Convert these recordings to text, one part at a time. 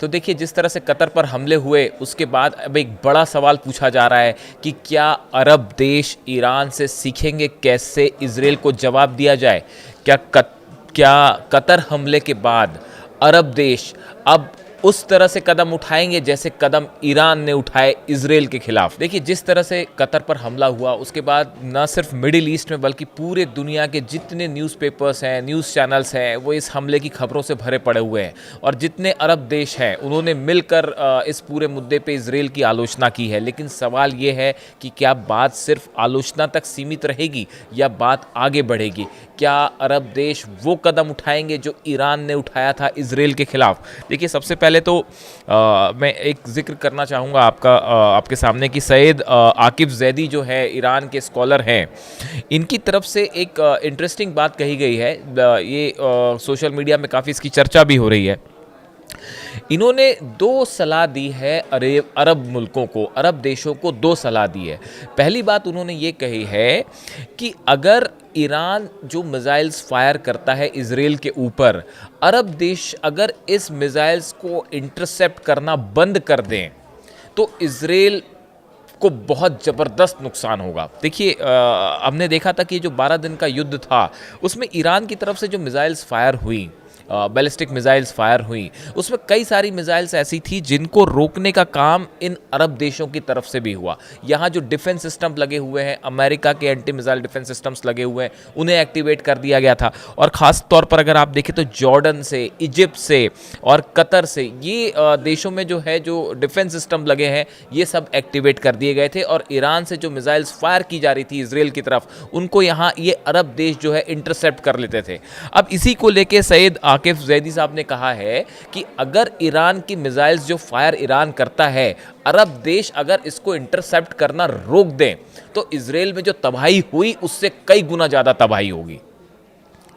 तो देखिए जिस तरह से कतर पर हमले हुए उसके बाद अब एक बड़ा सवाल पूछा जा रहा है कि क्या अरब देश ईरान से सीखेंगे कैसे इजराइल को जवाब दिया जाए। क्या कतर हमले के बाद अरब देश अब उस तरह से कदम उठाएंगे जैसे कदम ईरान ने उठाए इजराइल के खिलाफ। देखिए जिस तरह से कतर पर हमला हुआ उसके बाद न सिर्फ मिडिल ईस्ट में बल्कि पूरे दुनिया के जितने न्यूज़पेपर्स हैं, न्यूज़ चैनल्स हैं, वो इस हमले की खबरों से भरे पड़े हुए हैं और जितने अरब देश हैं उन्होंने मिलकर इस पूरे मुद्दे पे इजराइल की आलोचना की है। लेकिन सवाल ये है कि क्या बात सिर्फ आलोचना तक सीमित रहेगी या बात आगे बढ़ेगी। क्या अरब देश वो कदम उठाएंगे जो ईरान ने उठाया था इजराइल के खिलाफ। देखिए सबसे पहले तो मैं एक जिक्र करना चाहूँगा आपके सामने कि सैयद आकिफ जैदी जो है ईरान के स्कॉलर हैं, इनकी तरफ से एक इंटरेस्टिंग बात कही गई है। ये सोशल मीडिया में काफ़ी इसकी चर्चा भी हो रही है। इन्होंने दो सलाह दी है अरब मुल्कों को, अरब देशों को दो सलाह दी है। पहली बात उन्होंने ये कही है कि अगर ईरान जो मिसाइल्स फायर करता है इजराइल के ऊपर, अरब देश अगर इस मिसाइल्स को इंटरसेप्ट करना बंद कर दें तो इजराइल को बहुत ज़बरदस्त नुकसान होगा। देखिए हमने देखा था कि जो 12 दिन का युद्ध था उसमें ईरान की तरफ से जो मिसाइल्स फायर हुई, बैलिस्टिक मिसाइल्स फायर हुई, उसमें कई सारी मिसाइल्स ऐसी थी जिनको रोकने का काम इन अरब देशों की तरफ से भी हुआ। यहाँ जो डिफेंस सिस्टम लगे हुए हैं, अमेरिका के एंटी मिसाइल डिफेंस सिस्टम्स लगे हुए हैं, उन्हें एक्टिवेट कर दिया गया था। और ख़ास तौर पर अगर आप देखें तो जॉर्डन से, इजिप्ट से और कतर से, ये देशों में जो है जो डिफेंस सिस्टम लगे हैं ये सब एक्टिवेट कर दिए गए थे। और ईरान से जो मिसाइल्स फायर की जा रही थी इजराइल की तरफ, उनको यहाँ ये अरब देश जो है इंटरसेप्ट कर लेते थे। अब इसी को लेके सैयद आकिफ जैदी साहब ने कहा है कि अगर ईरान की मिसाइल्स जो फायर ईरान करता है, अरब देश अगर इसको इंटरसेप्ट करना रोक दें तो इजराइल में जो तबाही हुई उससे कई गुना ज़्यादा तबाही होगी।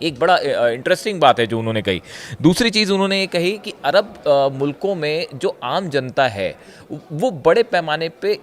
एक बड़ा इंटरेस्टिंग बात है जो उन्होंने कही। दूसरी चीज़ उन्होंने ये कही कि अरब मुल्कों में जो आम जनता है वो बड़े पैमाने पे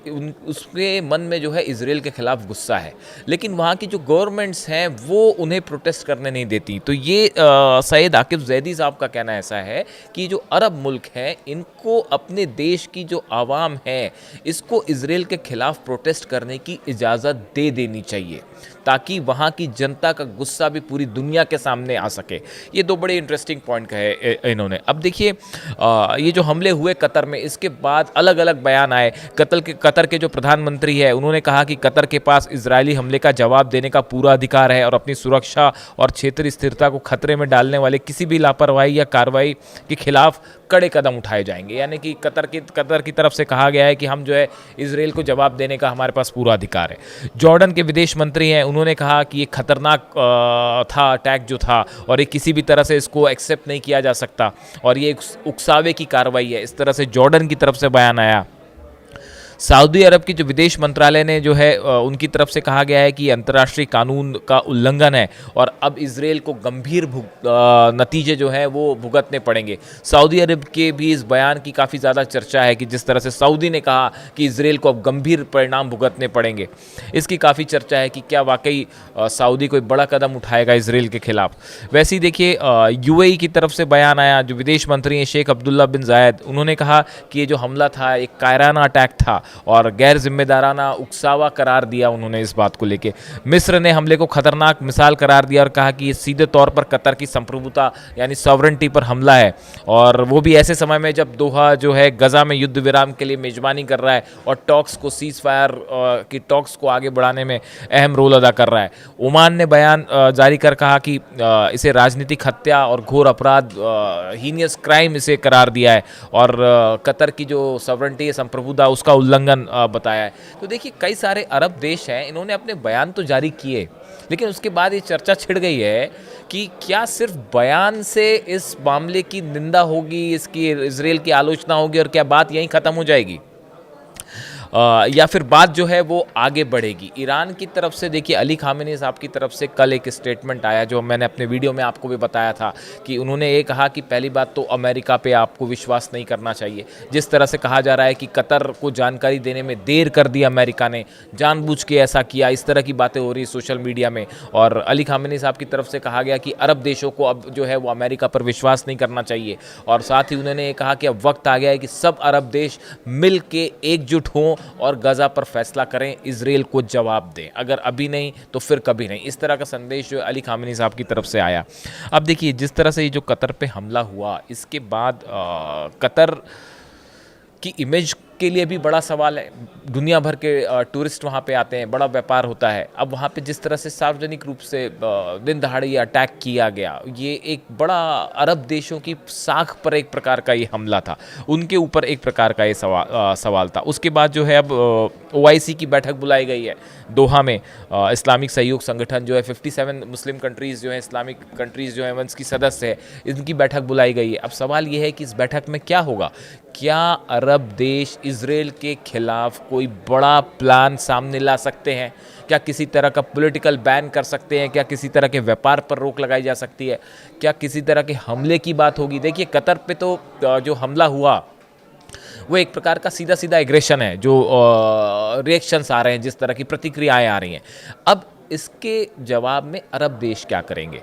उसके मन में जो है इजराइल के ख़िलाफ़ गुस्सा है, लेकिन वहाँ की जो गवर्नमेंट्स हैं वो उन्हें प्रोटेस्ट करने नहीं देती। तो ये सैयद आकिफ जैदी साहब का कहना ऐसा है कि जो अरब मुल्क हैं इनको अपने देश की जो आवाम है इसको इजराइल के ख़िलाफ़ प्रोटेस्ट करने की इजाज़त दे देनी चाहिए ताकि वहाँ की जनता का गुस्सा भी पूरी दुनिया के सामने आ सके। ये दो बड़े इंटरेस्टिंग पॉइंट कहे इन्होंने। अब देखिए ये जो हमले हुए कतर में, इसके बाद अलग अलग बयान आए। कतर के जो प्रधानमंत्री है उन्होंने कहा कि कतर के पास इजरायली हमले का जवाब देने का पूरा अधिकार है और अपनी सुरक्षा और क्षेत्रीय स्थिरता को खतरे में डालने वाले किसी भी लापरवाही या कार्रवाई के खिलाफ कड़े कदम उठाए जाएंगे। यानी कि कतर की तरफ से कहा गया है कि हम जो है इजराइल को जवाब देने का हमारे पास पूरा अधिकार है। जॉर्डन के विदेश मंत्री हैं, उन्होंने कहा कि ये खतरनाक था अटैक जो था और ये किसी भी तरह से इसको एक्सेप्ट नहीं किया जा सकता और ये उकसावे की कार्रवाई है, इस तरह से जॉर्डन की तरफ से बयान आया। सऊदी अरब की जो विदेश मंत्रालय ने जो है उनकी तरफ से कहा गया है कि अंतर्राष्ट्रीय कानून का उल्लंघन है और अब इजराइल को गंभीर नतीजे जो हैं वो भुगतने पड़ेंगे। सऊदी अरब के भी इस बयान की काफ़ी ज़्यादा चर्चा है कि जिस तरह से सऊदी ने कहा कि इजराइल को अब गंभीर परिणाम भुगतने पड़ेंगे, इसकी काफ़ी चर्चा है कि क्या वाकई सऊदी कोई बड़ा कदम उठाएगा इजराइल के खिलाफ। वैसे ही देखिए यूएई की तरफ से बयान आया, जो विदेश मंत्री हैं शेख अब्दुल्ला बिन जायद, उन्होंने कहा कि ये जो हमला था एक कायराना अटैक था और गैर जिम्मेदाराना उकसावा करार दिया उन्होंने इस बात को लेके। मिस्र ने हमले को खतरनाक मिसाल करार दिया और कहा कि ये सीधे तौर पर कतर की संप्रभुता यानी सॉवरेंटी पर हमला है और वो भी ऐसे समय में जब दोहा जो है गजा में युद्ध विराम के लिए मेजबानी कर रहा है और टॉक्स को सीज फायर की टॉक्स को आगे बढ़ाने में अहम रोल अदा कर रहा है। ओमान ने बयान जारी कर कहा कि इसे राजनीतिक हत्या और घोर अपराध, हीनियस क्राइम इसे करार दिया है और कतर की जो सॉवरेंटी है, संप्रभुता, उसका उल्लंघन बताया है। तो देखिए कई सारे अरब देश हैं, इन्होंने अपने बयान तो जारी किए, लेकिन उसके बाद ये चर्चा छिड़ गई है कि क्या सिर्फ बयान से इस मामले की निंदा होगी, इसकी इजराइल की आलोचना होगी और क्या बात यहीं ख़त्म हो जाएगी। या फिर बात जो है वो आगे बढ़ेगी। ईरान की तरफ से देखिए अली खामेनी साहब की तरफ से कल एक स्टेटमेंट आया जो मैंने अपने वीडियो में आपको भी बताया था कि उन्होंने ये कहा कि पहली बात तो अमेरिका पे आपको विश्वास नहीं करना चाहिए। जिस तरह से कहा जा रहा है कि कतर को जानकारी देने में देर कर दी अमेरिका ने, जानबूझ के ऐसा किया, इस तरह की बातें हो रही सोशल मीडिया में। और अली खामेनी साहब की तरफ से कहा गया कि अरब देशों को अब जो है वो अमेरिका पर विश्वास नहीं करना चाहिए। और साथ ही उन्होंने ये कहा कि अब वक्त आ गया है कि सब अरब देश मिल के एकजुट हों और गजा पर फैसला करें, इजराइल को जवाब दें, अगर अभी नहीं तो फिर कभी नहीं। इस तरह का संदेश जो अली खामेनी साहब की तरफ से आया। अब देखिए जिस तरह से ये जो कतर पे हमला हुआ, इसके बाद कतर की इमेज के लिए भी बड़ा सवाल है। दुनिया भर के टूरिस्ट वहाँ पे आते हैं, बड़ा व्यापार होता है। अब वहाँ पे जिस तरह से सार्वजनिक रूप से दिन दहाड़े ये अटैक किया गया, ये एक बड़ा अरब देशों की साख पर एक प्रकार का ये हमला था, उनके ऊपर एक प्रकार का ये सवाल था। उसके बाद जो है अब OIC की बैठक बुलाई गई है दोहा में। इस्लामिक सहयोग संगठन जो है 57 मुस्लिम कंट्रीज़ जो है, इस्लामिक कंट्रीज़ जो है वंश की सदस्य है, इनकी बैठक बुलाई गई है। अब सवाल ये है कि इस बैठक में क्या होगा? क्या अरब देश इजराइल के खिलाफ कोई बड़ा प्लान सामने ला सकते हैं? क्या किसी तरह का पॉलिटिकल बैन कर सकते हैं? क्या किसी तरह के व्यापार पर रोक लगाई जा सकती है? क्या किसी तरह के हमले की बात होगी? देखिए कतर पे तो जो हमला हुआ वो एक प्रकार का सीधा सीधा एग्रेशन है, जो रिएक्शंस आ रहे हैं, जिस तरह की प्रतिक्रियाएं आ रही हैं। अब इसके जवाब में अरब देश क्या करेंगे?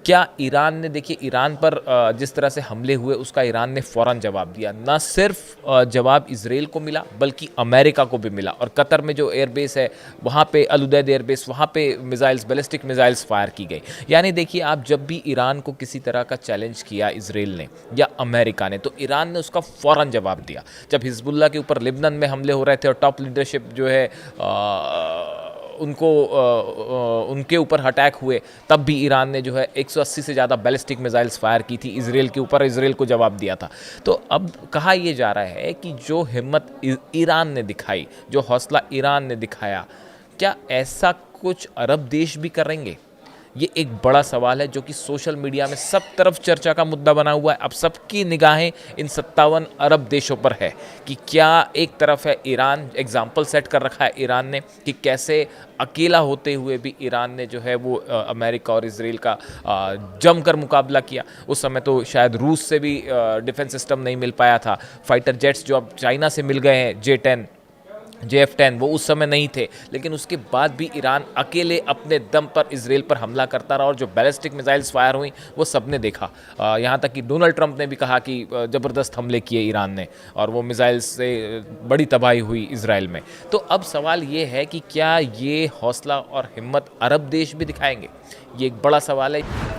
क्या ईरान ने, देखिए ईरान पर जिस तरह से हमले हुए उसका ईरान ने फ़ौरन जवाब दिया। ना सिर्फ जवाब इजराइल को मिला बल्कि अमेरिका को भी मिला। और कतर में जो एयरबेस है वहाँ पे अल उदैद एयरबेस, वहाँ पे मिसाइल्स, बैलिस्टिक मिसाइल्स फायर की गई। यानी देखिए आप जब भी ईरान को किसी तरह का चैलेंज किया इजराइल ने या अमेरिका ने, तो ईरान ने उसका फ़ौरन जवाब दिया। जब हिजबुल्लाह के ऊपर लिबनन में हमले हो रहे थे और टॉप लीडरशिप जो है उनके ऊपर अटैक हुए, तब भी ईरान ने जो है 180 से ज़्यादा बैलिस्टिक मिसाइल्स फायर की थी इजराइल के ऊपर, इजराइल को जवाब दिया था। तो अब कहा यह जा रहा है कि जो हिम्मत ईरान ने दिखाई, जो हौसला ईरान ने दिखाया, क्या ऐसा कुछ अरब देश भी करेंगे? ये एक बड़ा सवाल है जो कि सोशल मीडिया में सब तरफ चर्चा का मुद्दा बना हुआ है। अब सबकी निगाहें इन 57 अरब देशों पर है कि क्या एक तरफ है ईरान, एग्जाम्पल सेट कर रखा है ईरान ने कि कैसे अकेला होते हुए भी ईरान ने जो है वो अमेरिका और इजराइल का जमकर मुकाबला किया। उस समय तो शायद रूस से भी डिफेंस सिस्टम नहीं मिल पाया था। फाइटर जेट्स जो अब चाइना से मिल गए हैं, J-10 JF-10, वो उस समय नहीं थे, लेकिन उसके बाद भी ईरान अकेले अपने दम पर इजराइल पर हमला करता रहा। और जो बैलिस्टिक मिसाइल्स फायर हुई वो सबने देखा। यहाँ तक कि डोनाल्ड ट्रंप ने भी कहा कि ज़बरदस्त हमले किए ईरान ने और वो मिसाइल्स से बड़ी तबाही हुई इजराइल में। तो अब सवाल ये है कि क्या ये हौसला और हिम्मत अरब देश भी दिखाएंगे? ये एक बड़ा सवाल है।